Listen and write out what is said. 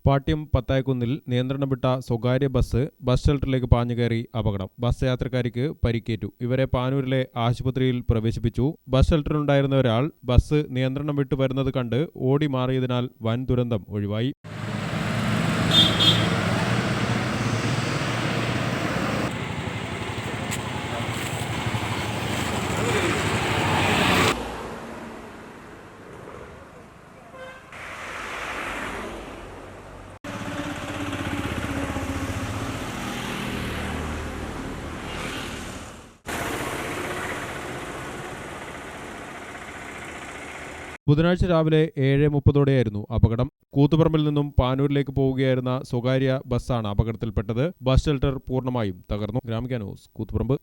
പാട്യം പത്തായക്കുന്നിൽ നിയന്ത്രണം വിട്ട സ്വകാര്യ ബസ് ഷെൽട്ടറിലേക്ക് പാഞ്ഞുകയറി അപകടം. ബസ് യാത്രക്കാരിക്ക് പരിക്കേറ്റു. ഇവരെ പാനൂരിലെ ആശുപത്രിയിൽ പ്രവേശിപ്പിച്ചു. ബസ് ഷെൽട്ടറിലുണ്ടായിരുന്ന ഒരാൾ ബസ് നിയന്ത്രണം വിട്ടു വരുന്നത് കണ്ട് ഓടി മാറിയതിനാൽ വൻ ദുരന്തം ഒഴിവായി. ബുധനാഴ്ച രാവിലെ 7:30 അപകടം. കൂത്തുപറമ്പിൽ നിന്നും പാനൂരിലേക്ക് പോവുകയായിരുന്ന സ്വകാര്യ ബസ്സാണ് അപകടത്തിൽപ്പെട്ടത്. ബസ് ഷെൽട്ടർ പൂർണ്ണമായും തകർന്നു. ഗ്രാമിക ന്യൂസ്, കൂത്തുപറമ്പ്.